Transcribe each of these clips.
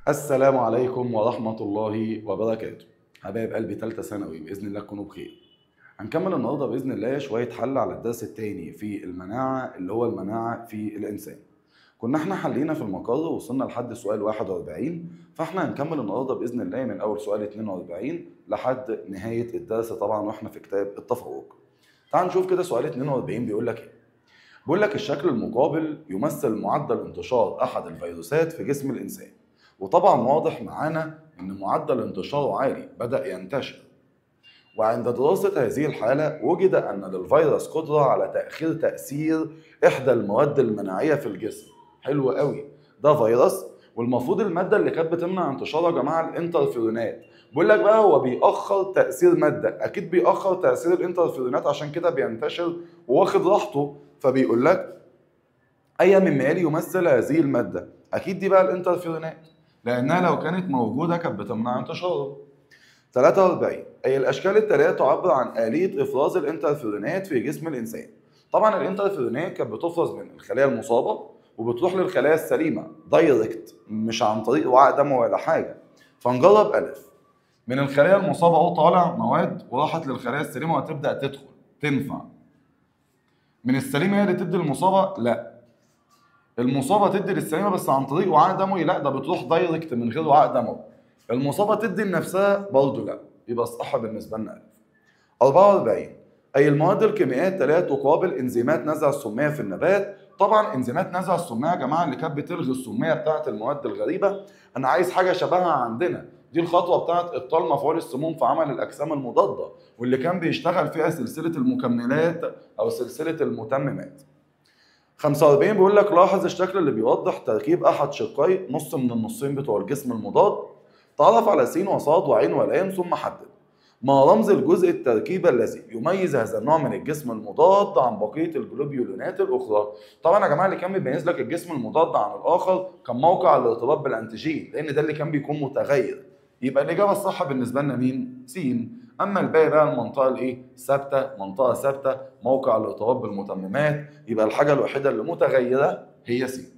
السلام عليكم ورحمة الله وبركاته. حبايب قلبي تالتة ثانوي، بإذن الله تكونوا بخير. هنكمل النهارده بإذن الله شوية حل على الدرس التاني في المناعة اللي هو المناعة في الإنسان. كنا احنا حلينا في المقر وصلنا لحد سؤال 41، فاحنا هنكمل النهارده بإذن الله من أول سؤال 42 لحد نهاية الدرس طبعا واحنا في كتاب التفوق. تعال نشوف كده سؤال 42 بيقول لك ايه؟ بيقول لك الشكل المقابل يمثل معدل انتشار أحد الفيروسات في جسم الإنسان. وطبعا واضح معانا ان معدل انتشاره عالي، بدأ ينتشر. وعند دراسة هذه الحالة وجد ان للفيروس قدرة على تأخير تأثير احدى المواد المناعية في الجسم. حلو قوي، ده فيروس والمفروض المادة اللي كانت بتمنع انتشاره يا جماعة الانترفيرونات. بيقول لك بقى هو بيأخر تأثير مادة، اكيد بيأخر تأثير الانترفيرونات عشان كده بينتشر وواخد راحته. فبيقول لك اي مما يلي يمثل هذه المادة، اكيد دي بقى الانترفيرونات لأنها لو كانت موجودة كانت بتمنع انتشاره. 43 أي الأشكال التالية تعبر عن آلية إفراز الانترفيرونات في جسم الإنسان. طبعا الانترفيرونات كانت بتفرز من الخلايا المصابة وبتروح للخلايا السليمة دايركت، مش عن طريق وعاء دم ولا حاجة. فنجرب ألف. من الخلايا المصابة أهو طالع مواد وراحت للخلايا السليمة وهتبدأ تدخل تنفع. من السليمة هي اللي تدي المصابة؟ لا، المصابه تدي للسليمه بس عن طريق وعاء دموي؟ لا، ده بتروح دايركت من غير وعاء دموي. المصابه تدي لنفسها؟ برضه لا، يبقى الصح بالنسبه لنا الف. 44 اي المواد الكيميائيه التاليه تقابل انزيمات نزع السميه في النبات. طبعا انزيمات نزع السميه يا جماعه اللي كانت بتلغي السميه بتاعه المواد الغريبه. انا عايز حاجه شبهها عندنا، دي الخطوه بتاعه ابطال مفعول السموم في عمل الاجسام المضاده واللي كان بيشتغل فيها سلسله المكملات او سلسله المتممات. 45 بيقول لك لاحظ الشكل اللي بيوضح تركيب احد شقي نص من النصين بتوع الجسم المضاد. تعرف على س وصاد وعين ولام ثم حدد ما رمز الجزء التركيبي الذي يميز هذا النوع من الجسم المضاد عن بقيه الجلوبيولونات الاخرى. طبعا يا جماعه اللي كان بيميز لك الجسم المضاد عن الاخر كان موقع الارتباط بالانتيجين، لان ده اللي كان بيكون متغير. يبقى الاجابه الصح بالنسبه لنا مين؟ س. اما الباقي بقى المنطقه الايه؟ ثابته، منطقه ثابته، موقع الارتباط بالمتممات، يبقى الحاجه الوحيده اللي متغيره هي س.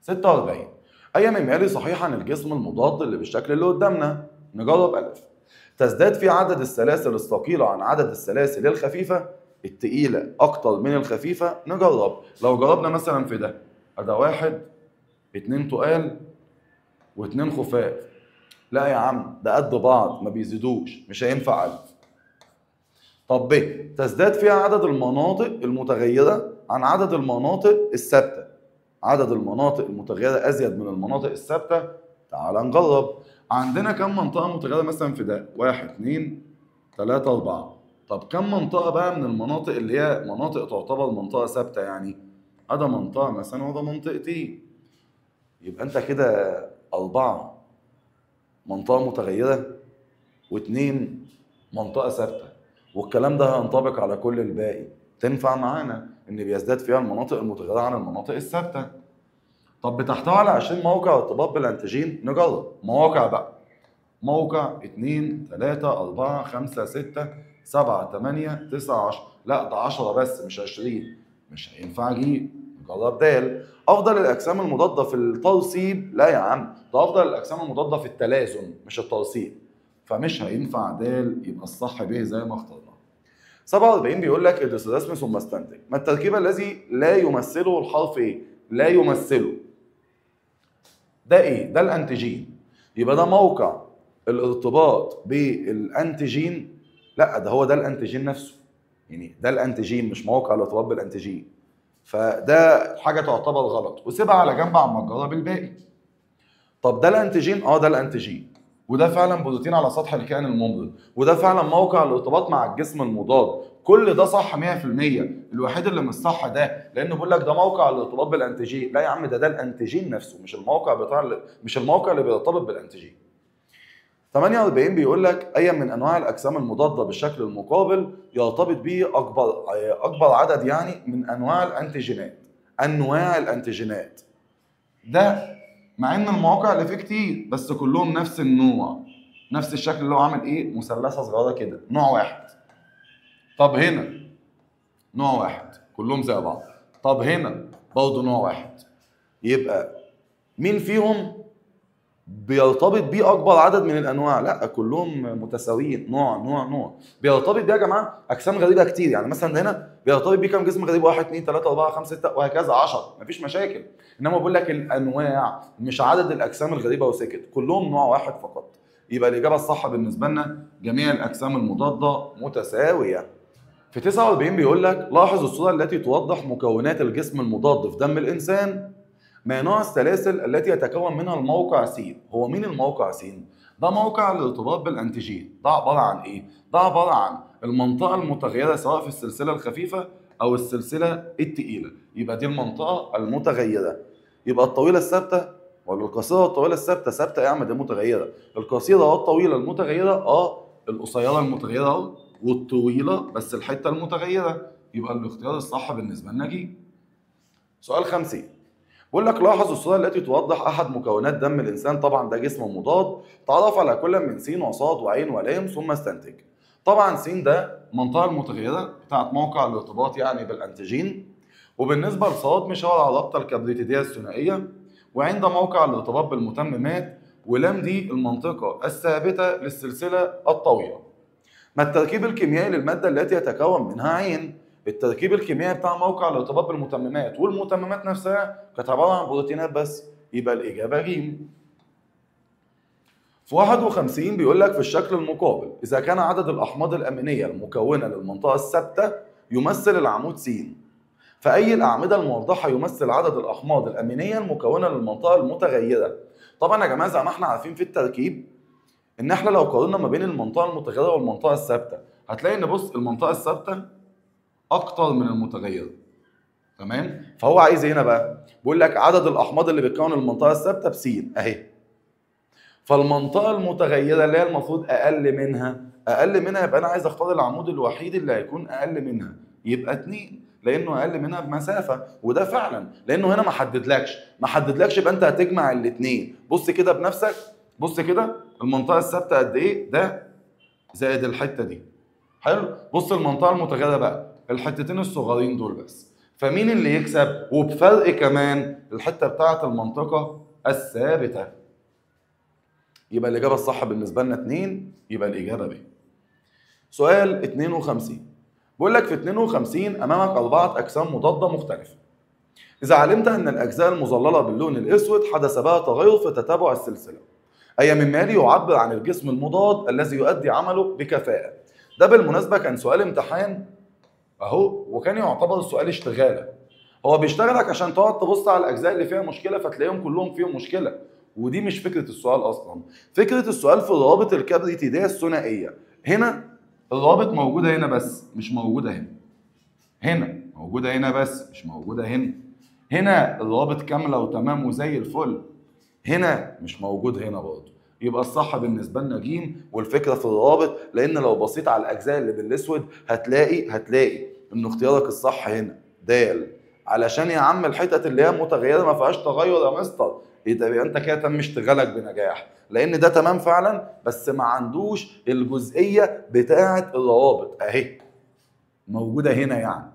46 اي مما يلي صحيح عن الجسم المضاد اللي بالشكل اللي قدامنا. نجرب الف. تزداد في عدد السلاسل الثقيله عن عدد السلاسل الخفيفه. التقيله اكتر من الخفيفه. نجرب، لو جربنا مثلا في ده ده واحد، اتنين تقال واتنين خفاف. لا يا عم، ده قد بعض ما بيزيدوش، مش هينفع الف. طب ب تزداد فيها عدد المناطق المتغيرة عن عدد المناطق الثابتة. عدد المناطق المتغيرة أزيد من المناطق الثابتة. تعال نجرب. عندنا كم منطقة متغيرة مثلا في ده؟ 1 2 3 4. طب كم منطقة بقى من المناطق اللي هي مناطق تعتبر منطقة ثابتة يعني؟ هذا منطقة مثلا وده منطقتين. يبقى أنت كده 4 منطقة متغيرة و2 منطقة ثابتة، والكلام ده هينطبق على كل الباقي. تنفع معانا ان بيزداد فيها المناطق المتغيرة عن المناطق الثابتة. طب بتحتوي على 20 موقع ارتباط بالانتيجين. نجرب مواقع بقى. موقع 2 3 4 5 6 7 8 9 10. لا، ده 10 بس مش 20، مش هينفع اجيب. نجرب د. افضل الاجسام المضادة في الترسيب. لا يا عم، ده افضل الاجسام المضادة في التلازم مش الترسيب، فمش هينفع د، يبقى الصح ب زي ما اخترنا. 47 بيقول لك ادرس الرسم ثم استنتج ما التركيب الذي لا يمثله الحرف ايه؟ لا يمثله. ده ايه؟ ده الانتيجين. يبقى ده موقع الارتباط بالانتيجين. لا، ده هو ده الانتيجين نفسه، يعني ده الانتيجين مش موقع الارتباط بالانتيجين. فده حاجه تعتبر غلط وسيبها على جنب عما نجرب الباقي. طب ده الانتيجين؟ اه ده الانتيجين، وده فعلا بروتين على سطح الكائن الممرض، وده فعلا موقع الارتباط مع الجسم المضاد. كل ده صح 100%. الوحيد اللي مش صح ده، لانه بيقول لك ده موقع الارتباط بالانتيجين. لا يا عم، ده الانتيجين نفسه مش الموقع مش الموقع اللي بيرتبط بالانتيجين. 48 بيقول لك اي من انواع الاجسام المضاده بالشكل المقابل يرتبط به اكبر عدد يعني من انواع الانتيجينات. انواع الانتيجينات ده مع ان المواقع اللي فيه كتير بس كلهم نفس النوع، نفس الشكل اللي هو عامل ايه؟ مثلثه صغيره كده، نوع واحد. طب هنا نوع واحد، كلهم زي بعض. طب هنا برضه نوع واحد. يبقى مين فيهم بيرتبط بيه اكبر عدد من الانواع؟ لا، كلهم متساويين، نوع نوع نوع. بيرتبط بيه يا جماعه اجسام غريبه كتير، يعني مثلا هنا بيرتبط بيه كام جسم غريب؟ 1 2 3 4 5 6 وهكذا 10، مفيش مشاكل. انما بقول لك الانواع مش عدد الاجسام الغريبه وسكت، كلهم نوع واحد فقط. يبقى الاجابه الصح بالنسبه لنا جميع الاجسام المضاده متساويه. في 49 بيقول لك لاحظ الصوره التي توضح مكونات الجسم المضاد في دم الانسان. ما نوع السلاسل التي يتكون منها الموقع س؟ هو مين الموقع س؟ ده موقع الارتباط بالانتيجين. ده عباره عن ايه؟ ده عباره عن المنطقه المتغيره سواء في السلسله الخفيفه او السلسله الثقيله. يبقى دي المنطقه المتغيره. يبقى الطويله الثابته ولا القصيره والطويله الثابته؟ ثابته يا عم، دي متغيره. القصيره والطويله المتغيره، القصيره المتغيره اهو، والطويله بس الحته المتغيره. يبقى الاختيار الصح بالنسبه لنا ج. سؤال 50 بيقول لك لاحظ الصورة التي توضح أحد مكونات دم الإنسان. طبعا ده جسم مضاد. تعرف على كل من س وصاد وعين ولام ثم استنتج. طبعا س ده المنطقة المتغيرة بتاعت موقع الارتباط يعني بالأنتيجين. وبالنسبة لصاد مشاور على الرابطة الكبريتيدية الثنائية. وعين ده موقع الارتباط بالمتممات. ولام دي المنطقة الثابتة للسلسلة الطويلة. ما التركيب الكيميائي للمادة التي يتكون منها عين؟ التركيب الكيميائي بتاع موقع الارتباط بالمتممات والمتممات نفسها كانت عبارة عن بروتينات بس. يبقى الإجابة ج. في 51 بيقول لك في الشكل المقابل إذا كان عدد الأحماض الأمينية المكونة للمنطقة الثابتة يمثل العمود س، فأي الأعمدة الموضحة يمثل عدد الأحماض الأمينية المكونة للمنطقة المتغيرة؟ طبعا يا جماعة زي ما احنا عارفين في التركيب ان احنا لو قارنا ما بين المنطقه المتغيره والمنطقه الثابته هتلاقي ان بص المنطقه الثابته اكتر من المتغيره. تمام؟ فهو عايز هنا بقى بيقول لك عدد الاحماض اللي بتكون المنطقه الثابته بس اهي. فالمنطقه المتغيره اللي هي المفروض اقل منها يبقى انا عايز اختار العمود الوحيد اللي هيكون اقل منها، يبقى 2 لانه اقل منها بمسافه. وده فعلا لانه هنا ما حددلكش يبقى انت هتجمع الاثنين. بص كده بنفسك، بص كده المنطقه الثابته قد ايه؟ ده زائد الحته دي. حلو. بص المنطقه المتغيره بقى الحتتين الصغيرين دول بس. فمين اللي يكسب؟ وبفرق كمان الحته بتاعه المنطقه الثابته. يبقى الاجابه الصح بالنسبه لنا 2. يبقى الاجابه ب. سؤال 52 بيقول لك في 52 امامك 4 اجسام مضاده مختلفه. اذا علمت ان الاجزاء المظلله باللون الاسود حدث بها تغير في تتابع السلسله، أي مما يلي يعبر عن الجسم المضاد الذي يؤدي عمله بكفاءة. ده بالمناسبة كان سؤال امتحان أهو، وكان يعتبر سؤال اشتغالة. هو بيشتغلك عشان تقعد تبص على الأجزاء اللي فيها مشكلة فتلاقيهم كلهم فيهم مشكلة، ودي مش فكرة السؤال أصلا. فكرة السؤال في الروابط الكبريتيدية الثنائية. هنا الروابط موجودة هنا بس مش موجودة هنا. هنا موجودة هنا بس مش موجودة هنا. هنا الروابط كاملة وتمام وزي الفل. هنا مش موجود هنا برضه. يبقى الصح بالنسبه لنا ج. والفكره في الروابط، لان لو بصيت على الاجزاء اللي بالاسود هتلاقي ان اختيارك الصح هنا د. علشان يا عم الحتت اللي هي متغيره ما فيهاش تغير يا مستر، يبقى انت كده تم اشتغالك بنجاح، لان ده تمام فعلا بس ما عندوش الجزئيه بتاعه الروابط اهي موجوده هنا. يعني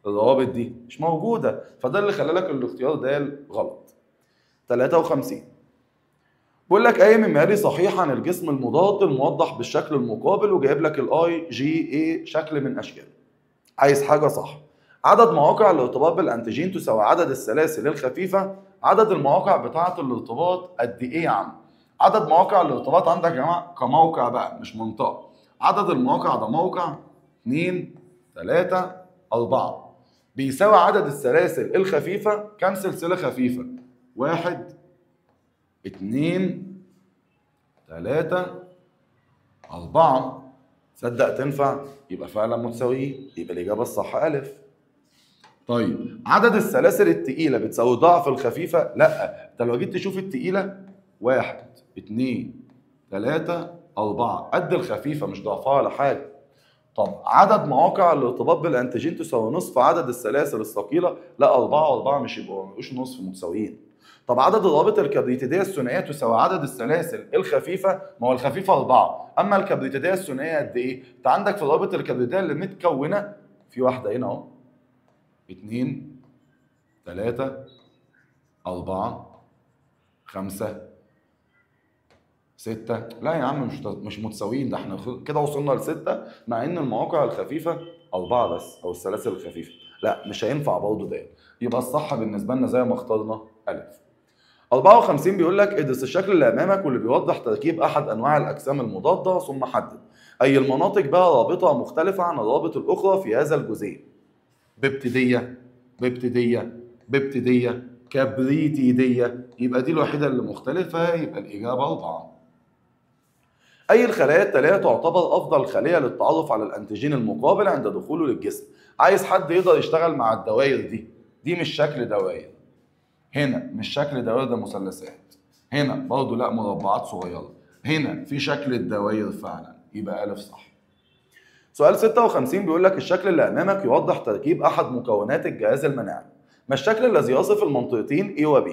الروابط دي مش موجوده، فده اللي خلى لك الاختيار د غلط. 53 بيقول لك اي مما يلي صحيح عن الجسم المضاد الموضح بالشكل المقابل، وجايب لك الاي جي اي شكل من اشكاله. عايز حاجه صح. عدد مواقع الارتباط بالانتيجين تساوي عدد السلاسل الخفيفه. عدد المواقع بتاعه الارتباط قد ايه يا عم؟ عدد مواقع الارتباط عندك يا جماعه كموقع بقى مش منطقه. عدد المواقع ده موقع 2 3 4 بيساوي عدد السلاسل الخفيفه. كم سلسله خفيفه؟ 1 2 3 4. تصدق تنفع؟ يبقى فعلا متساويين. يبقى الإجابة الصح أ. طيب عدد السلاسل التقيلة بتساوي ضعف الخفيفة؟ لا، انت لو جيت تشوف التقيلة 1 2 3 4 قد الخفيفة مش ضعفها ولا حاجة. طب عدد مواقع الارتباط بالانتيجين تساوي نصف عدد السلاسل الثقيلة؟ لا، 4 و4 مش يبقوش نصف، متساويين. طب عدد الروابط الكبريتيدية الثنائية تساوي عدد السلاسل الخفيفة؟ ما هو الخفيفة 4، أما الكبريتيدية الثنائية قد إيه؟ أنت عندك في الروابط الكبريتيدية اللي متكونة في واحدة هنا أهو 2 3 4 5 6. لا يا عم مش متساويين، ده احنا كده وصلنا ل6 مع ان المواقع الخفيفه 4 بس او السلاسل الخفيفه. لا مش هينفع برضه ده. يبقى الصح بالنسبه لنا زي ما اخترنا الف. 54 بيقول لك ادرس الشكل اللي امامك واللي بيوضح تركيب احد انواع الاجسام المضاده ثم حدد اي المناطق بها رابطه مختلفه عن الرابط الاخرى في هذا الجزيء. ببتديه كبريتيديه، يبقى دي الوحيده اللي مختلفه، يبقى الاجابه 4. أي الخلايا التالية تعتبر أفضل خلية للتعرف على الأنتيجين المقابل عند دخوله للجسم؟ عايز حد يقدر يشتغل مع الدوائر دي مش شكل دوائر، هنا مش شكل دوائر، ده مثلثات، هنا برضه لا مربعات صغيرة، هنا في شكل الدوائر فعلا، يبقى ألف صح. سؤال 56 بيقول لك الشكل اللي أمامك يوضح تركيب أحد مكونات الجهاز المناعي، ما الشكل الذي يصف المنطقتين A و B؟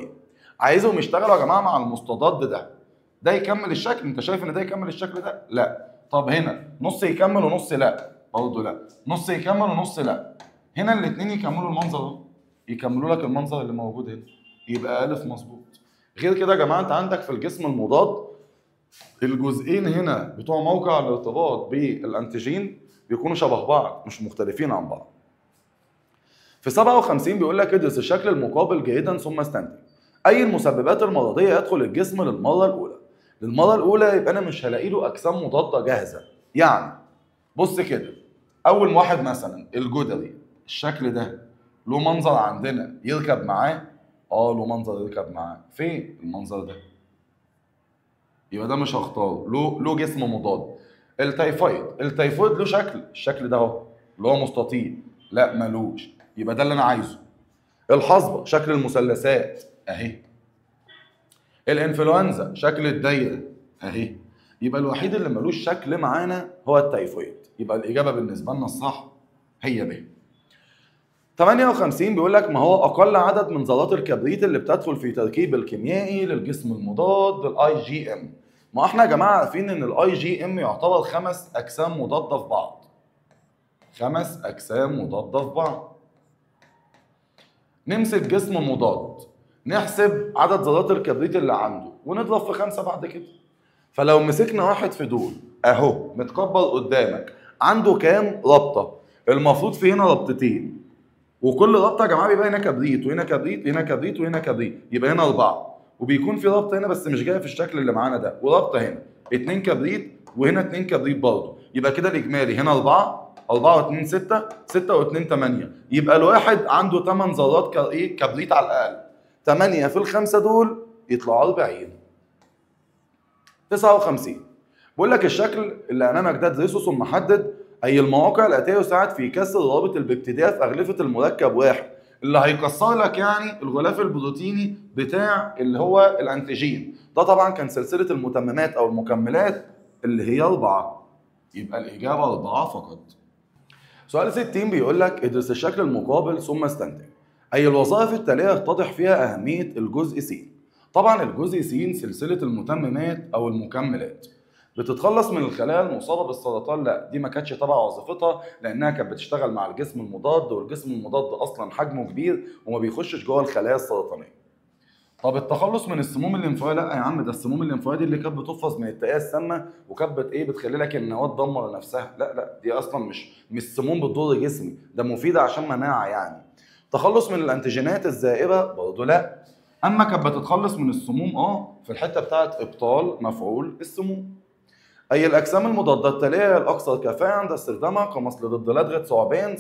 عايزهم يشتغلوا يا جماعة مع المستضد ده يكمل الشكل، انت شايف ان ده يكمل الشكل ده؟ لا. طب هنا نص يكمل ونص لا، برضه لا. نص يكمل ونص لا. هنا الاثنين يكملوا المنظر ده، يكملوا لك المنظر اللي موجود هنا، يبقى الف مظبوط. غير كده يا جماعه انت عندك في الجسم المضاد الجزئين هنا بتوع موقع الارتباط بالانتيجين بيكونوا شبه بعض مش مختلفين عن بعض. في 57 بيقول لك ادرس الشكل المقابل جيدا ثم استنتج اي المسببات المرضيه يدخل الجسم للمره الاولى. للمره الاولى يبقى انا مش هلاقي له اجسام مضاده جاهزه. يعني بص كده، اول واحد مثلا الجدري، الشكل ده له منظر عندنا يركب معاه؟ له منظر يركب معاه. فين المنظر ده؟ يبقى ده مش هختاره، له جسم مضاد. التيفويد له شكل، الشكل ده اهو اللي هو مستطيل، لا ملوش، يبقى ده اللي انا عايزه. الحصبه شكل المثلثات اهي. الانفلونزا شكل الدايره اهي. يبقى الوحيد اللي ملوش شكل معانا هو التيفويد، يبقى الاجابه بالنسبه لنا الصح هي ب. 58 بيقول لك ما هو اقل عدد من ذرات الكبريت اللي بتدخل في تركيب الكيميائي للجسم المضاد للاي جي ام؟ ما احنا يا جماعه عارفين ان الاي جي ام يعتبر 5 اجسام مضاده في بعض. 5 اجسام مضاده في بعض. نمسك جسم مضاد، نحسب عدد ذرات الكبريت اللي عنده ونضرب في 5 بعد كده. فلو مسكنا واحد في دول اهو متكبر قدامك، عنده كام رابطه؟ المفروض في هنا رابطتين، وكل رابطه يا جماعه بيبقى هنا كبريت وهنا كبريت وهنا كبريت وهنا كبريت، يبقى هنا 4. وبيكون في رابطه هنا بس مش جايه في الشكل اللي معانا ده، ورابطه هنا 2 كبريت وهنا 2 كبريت برضه، يبقى كده الاجمالي هنا 4 و2 6 6 و2 8، يبقى الواحد عنده 8 ذرات كبريت على الاقل. 8 في ال5 دول يطلعوا 40. 59 بيقول لك الشكل اللي امامك ده ادرسه ثم حدد اي المواقع الاتيه يساعد في كسر رابط البكتيريا في اغلفه المركب واحد، اللي هيكسر لك يعني الغلاف البروتيني بتاع اللي هو الانتيجين ده. طبعا كان سلسله المتممات او المكملات اللي هي 4، يبقى الاجابه 4 فقط. سؤال 60 بيقول لك ادرس الشكل المقابل ثم استنتج اي الوظائف التاليه يتضح فيها اهميه الجزء س؟ طبعا الجزء س سلسله المتممات او المكملات، بتتخلص من الخلايا المصابه بالسرطان. لا دي ما كانتش تبع وظيفتها، لانها كانت بتشتغل مع الجسم المضاد، والجسم المضاد اصلا حجمه كبير وما بيخشش جوه الخلايا السرطانيه. طب التخلص من السموم الليمفاويه؟ لا يا عم، ده السموم الليمفاويه دي اللي كانت بتفرز من التهيئه السامه وكانت بتخلي لك النواه تدمر نفسها. لا دي اصلا مش سموم بتضر جسمي، ده مفيده عشان مناعه يعني. تخلص من الانتيجينات الزائبه برضه لا. اما كانت بتتخلص من السموم في الحته بتاعت ابطال مفعول السموم. اي الاجسام المضاده التاليه الاكثر كفاءه عند استخدامها كمصل ضد لدغه ثعبان؟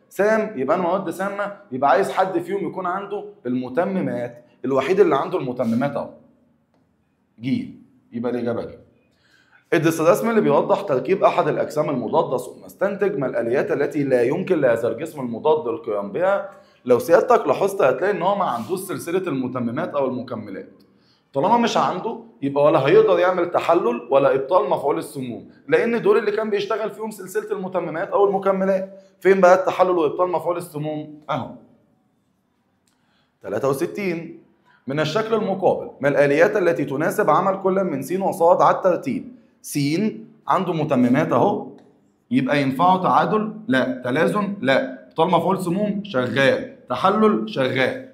سام يبقى انا مواد سامه، يبقى عايز حد فيهم يكون عنده المتممات، الوحيد اللي عنده المتممات اهو جيم، يبقى الاجابه جيم. ادرس الرسم اللي بيوضح تركيب احد الاجسام المضاده ثم استنتج ما الاليات التي لا يمكن لهذا الجسم المضاد القيام بها. لو سيادتك لاحظت هتلاقي ان هو ما عندوش سلسله المتممات او المكملات. طالما مش عنده يبقى ولا هيقدر يعمل تحلل ولا ابطال مفعول السموم، لان دول اللي كان بيشتغل فيهم سلسله المتممات او المكملات. فين بقى التحلل وابطال مفعول السموم؟ اهو. 63 من الشكل المقابل ما الآليات التي تناسب عمل كل من س وص على الترتيب؟ س عنده متممات اهو، يبقى ينفعه تعادل؟ لا. تلازم؟ لا. ابطال مفعول سموم؟ شغال. تحلل؟ شغال.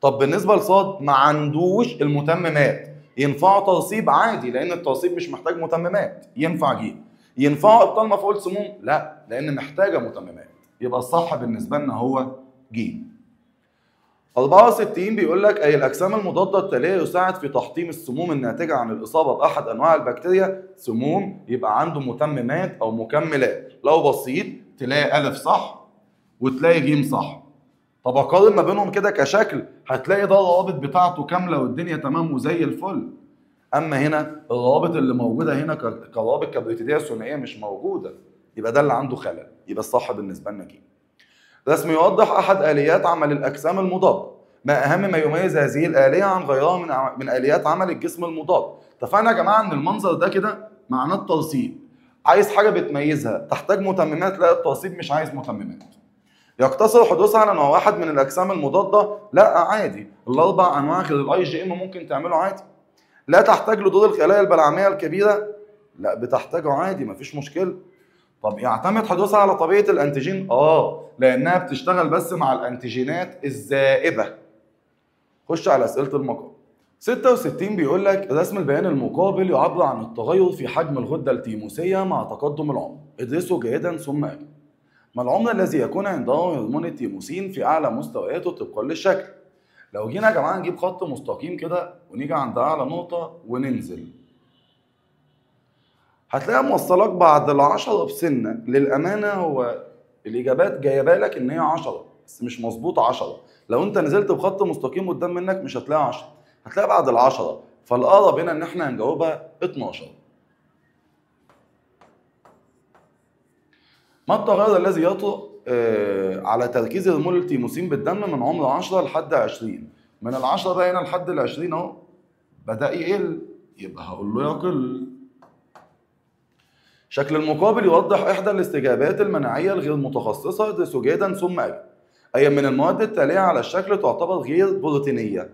طب بالنسبه لصاد ما عندوش المتممات، ينفعوا ترسيب عادي لان الترسيب مش محتاج متممات، ينفع ج. ينفعوا ابطال مفعول سموم؟ لا، لان محتاجه متممات. يبقى الصح بالنسبه لنا هو ج. 64 بيقول لك اي الاجسام المضاده التاليه يساعد في تحطيم السموم الناتجه عن الاصابه باحد انواع البكتيريا. سموم يبقى عنده متممات او مكملات. لو بصيت تلاقي الف صح وتلاقي ج صح. طب اقارن ما بينهم كده كشكل، هتلاقي ده الروابط بتاعته كامله والدنيا تمام وزي الفل. اما هنا الروابط اللي موجوده هنا كروابط كبريتيديه ثنائيه مش موجوده، يبقى ده اللي عنده خلل. يبقى الصح بالنسبه لنا ج. رسم يوضح احد اليات عمل الاجسام المضاده. ما اهم ما يميز هذه الاليه عن غيرها من اليات عمل الجسم المضاد. اتفقنا يا جماعه ان المنظر ده كده معناه الترسيب. عايز حاجه بتميزها تحتاج متممات، لا الترسيب مش عايز متممات. يقتصر حدوثها على نوع واحد من الاجسام المضاده؟ لا عادي، الاربع انواع غير الاي جي ام ممكن تعمله عادي. لا تحتاج لدور الخلايا البلعميه الكبيره؟ لا بتحتاجه عادي مفيش مشكله. طب يعتمد حدوثها على طبيعه الانتيجين؟ لانها بتشتغل بس مع الانتيجينات الذائبه. خش على اسئله المقام. 66 بيقول لك رسم البيان المقابل يعبر عن التغير في حجم الغده التيموسيه مع تقدم العمر. ادرسه جيدا ثم اجب. ما العمر الذي يكون عنده هرمون التيموسين في اعلى مستوياته طبقا للشكل؟ لو جينا يا جماعه نجيب خط مستقيم كده ونيجي عند اعلى نقطه وننزل، هتلاقيها موصلاك بعد العشرة بسنة. للأمانة هو الإجابات جايبة لك إن هي 10 بس مش مظبوطة 10. لو أنت نزلت بخط مستقيم قدام منك مش هتلاقي 10، هتلاقي بعد ال10. فالأقرب هنا إن إحنا هنجاوبها 12. ما التغير الذي يطرأ على تركيز هرمون التيموسين بالدم من عمر 10 لحد 20؟ من ال10 بقى هنا لحد ال20 أهو بدأ يقل، يبقى هقول له يقل. شكل المقابل يوضح إحدى الاستجابات المناعية الغير متخصصة. ادرسه جيدا ثم أجب. أي من المواد التالية على الشكل تعتبر غير بروتينية؟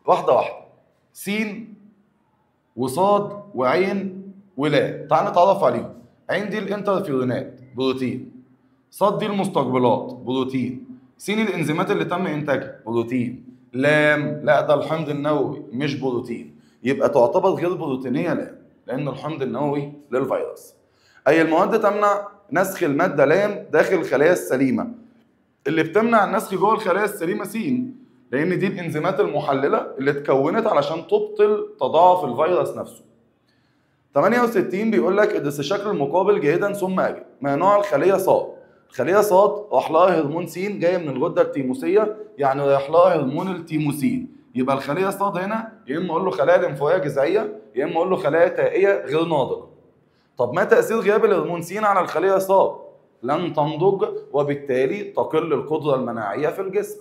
واحدة واحدة. س وصاد وعين ولا. تعال نتعرف عليهم. عين دي الانترفيرونات بروتين، صاد دي المستقبلات بروتين، س الانزيمات اللي تم انتاجها بروتين، لام لا ده الحمض النووي مش بروتين، يبقى تعتبر غير بروتينية لأن الحمض النووي للفيروس. أي المواد تمنع نسخ المادة لام داخل الخلايا السليمة؟ اللي بتمنع النسخ جوه الخلايا السليمة س، لأن دي الإنزيمات المحللة اللي اتكونت علشان تبطل تضاعف الفيروس نفسه. 68 بيقول لك ادرس الشكل المقابل جيدا ثم أجب. ما نوع الخلية صاد؟ الخلية صاد راح لها هرمون س جاي من الغدة التيموسية، يعني رايح لها هرمون التيموسين. يبقى الخلية صاد هنا يا إما أقول له خلايا لمفاوية جذعية يا إما أقول له خلايا تائية غير ناضجة. طب ما تأثير غياب الهرمون س على الخلية صاد؟ لن تنضج وبالتالي تقل القدرة المناعية في الجسم.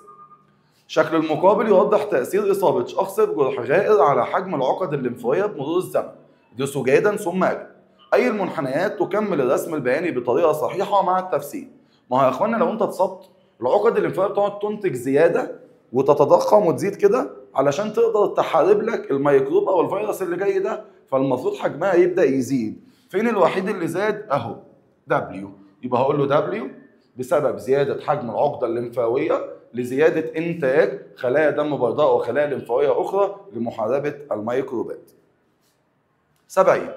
شكل المقابل يوضح تأثير إصابة شخص بجرح غائر على حجم العقد الليمفاوية بمرور الزمن. ادرسه جيدا ثم أجب. أي المنحنيات تكمل الرسم البياني بطريقة صحيحة مع التفسير؟ ما هو يا إخوانا لو أنت اتصبت العقد الليمفاوية بتقعد تنتج زيادة وتتضخم وتزيد كده علشان تقدر تحارب لك الميكروب أو الفيروس اللي جاي ده، فالمفروض حجمها يبدأ يزيد. فين الوحيد اللي زاد؟ أهو W. يبقى هقول له W بسبب زيادة حجم العقدة الليمفاوية لزيادة إنتاج خلايا دم بيضاء وخلايا ليمفاوية أخرى لمحاربة الميكروبات. 70.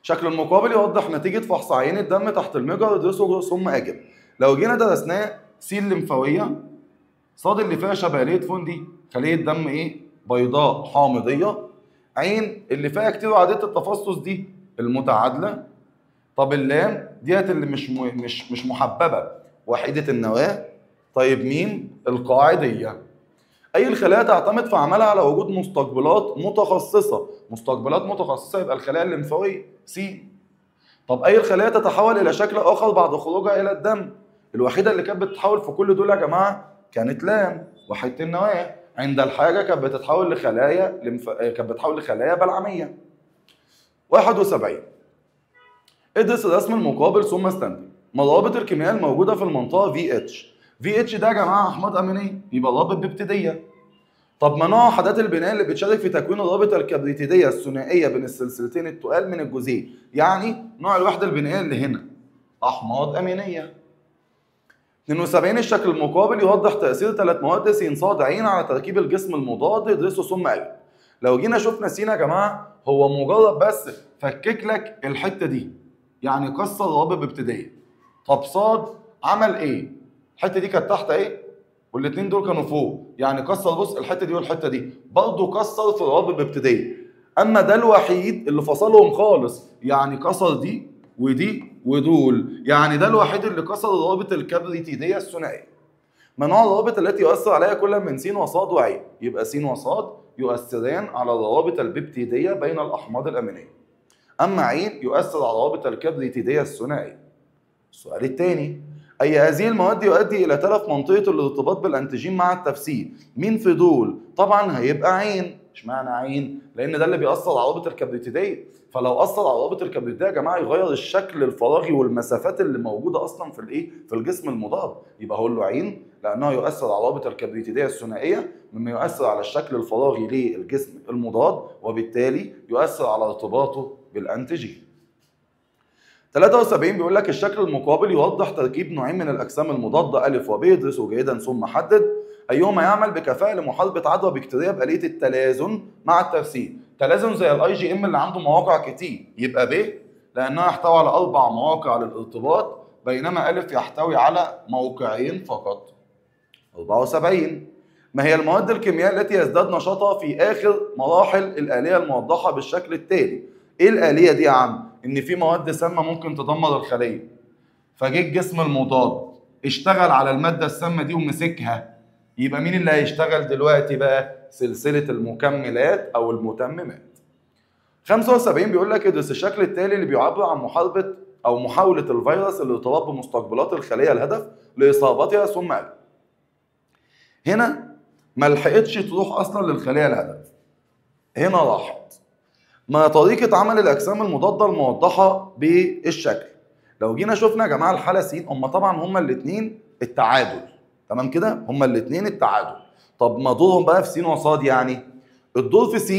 شكل المقابل يوضح نتيجة فحص عينة دم تحت المجهر. ادرسه ثم أجب. لو جينا درسناه س الليمفاوية، صاد اللي فيها شبالية فندي خلية دم إيه؟ بيضاء حامضية. عين اللي فيها كتير وعادية التفصص دي المتعادلة. طب اللام ديت اللي مش محببة وحيدة النواة. طيب مين؟ القاعدية. أي الخلايا تعتمد في عملها على وجود مستقبلات متخصصة؟ مستقبلات متخصصة يبقى الخلايا الليمفاوية س. طب أي الخلايا تتحول إلى شكل آخر بعد خروجها إلى الدم؟ الوحيدة اللي كانت بتتحول في كل دول يا جماعة كانت لام وحيدة النواة. عند الحاجة كانت بتتحول لخلايا بلعمية. 71. ادرس الرسم المقابل ثم استنتج. ما الروابط الكيميائية الموجودة في المنطقة VH؟ VH ده يا جماعة أحماض أمينية، يبقى رابط بيبتيدية. طب ما نوع وحدات البناء اللي بتشارك في تكوين الرابطة الكبريتيدية الثنائية بين السلسلتين التقال من الجزيء؟ يعني نوع الوحدة البنائية اللي هنا أحماض أمينية. 72. الشكل المقابل يوضح تأثير 3 مواد س ص ع على تركيب الجسم المضاد. ادرسه ثم أجب. لو جينا شفنا س يا جماعه هو مجرد بس فكك لك الحته دي، يعني كسر روابط ابتدائيه. طب ص عمل ايه؟ الحته دي كانت تحت اهي والاثنين دول كانوا فوق، يعني كسر بص الحته دي والحته دي، برضه كسر في روابط ابتدائيه. اما ده الوحيد اللي فصلهم خالص، يعني كسر دي ودي ودول، يعني ده الوحيد اللي كسر الروابط الكبريتيديه الثنائيه. ما نوع الروابط التي يؤثر عليها كل من س وص وع؟ يبقى س وص يؤثران على الروابط البيبتيديه بين الاحماض الامينيه. اما ع يؤثر على الروابط الكبريتيديه الثنائيه. السؤال الثاني، أي هذه المواد يؤدي إلى تلف منطقة الارتباط بالأنتيجين مع التفسير؟ مين في دول؟ طبعا هيبقى عين. اشمعنى عين؟ لأن ده اللي بيأثر على الروابط الكبريتيدية، فلو أثر على الروابط الكبريتيدية يا جماعة يغير الشكل الفراغي والمسافات اللي موجودة أصلا في الإيه؟ في الجسم المضاد، يبقى هقول له عين لأنه يؤثر على الروابط الكبريتيدية الثنائية مما يؤثر على الشكل الفراغي للجسم المضاد وبالتالي يؤثر على ارتباطه بالأنتيجين. 73 بيقول لك الشكل المقابل يوضح تركيب نوعين من الاجسام المضاده ا وب، ادرسوا جيدا ثم حدد ايهما يعمل بكفاءه لمحاربه عدوى بكتيريه باليه التلازن مع الترسيب. تلازن زي الاي جي ام اللي عنده مواقع كتير، يبقى ب لانها يحتوي على 4 مواقع للارتباط بينما ا يحتوي على موقعين فقط. 74 ما هي المواد الكيميائيه التي يزداد نشاطها في اخر مراحل الاليه الموضحه بالشكل التالي؟ ايه الاليه دي يا عم؟ ان في مواد سامه ممكن تدمر الخليه، فجه الجسم المضاد اشتغل على الماده السامه دي ومسكها، يبقى مين اللي هيشتغل دلوقتي بقى؟ سلسله المكملات او المتممات. 75 بيقول لك ادرس الشكل التالي اللي بيعبر عن محاربه او محاوله الفيروس الارتباط بمستقبلات الخليه الهدف لاصابتها ثم أجل. هنا ما لحقتش تروح اصلا للخليه الهدف، هنا راحت. ما طريقة عمل الأجسام المضادة الموضحة بالشكل؟ لو جينا شفنا يا جماعة الحالة س، هما الاتنين التعادل، تمام كده؟ هما الاتنين التعادل. طب ما دورهم بقى في س وص يعني؟ الدور في س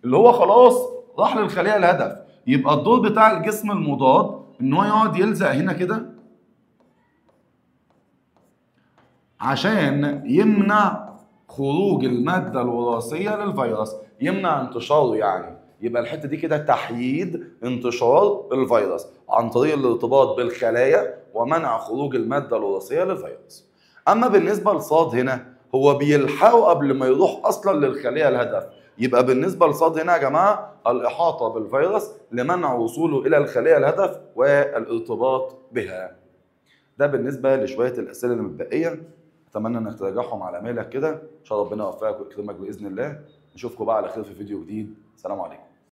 اللي هو خلاص راح للخلية الهدف، يبقى الدور بتاع الجسم المضاد إن هو يقعد يلزق هنا كده عشان يمنع خروج المادة الوراثية للفيروس، يمنع انتشاره يعني. يبقى الحته دي كده تحييد انتشار الفيروس عن طريق الارتباط بالخلايا ومنع خروج الماده الوراثيه للفيروس. اما بالنسبه لصاد هنا هو بيلحقه قبل ما يروح اصلا للخليه الهدف، يبقى بالنسبه لصاد هنا يا جماعه الاحاطه بالفيروس لمنع وصوله الى الخليه الهدف والارتباط بها. ده بالنسبه لشويه الاسئله اللي متبقيه، اتمنى انك تراجعهم على مهلك كده، ان شاء الله ربنا يوفقك ويكرمك باذن الله. نشوفكم بقى على خير في فيديو جديد، سلام عليكم.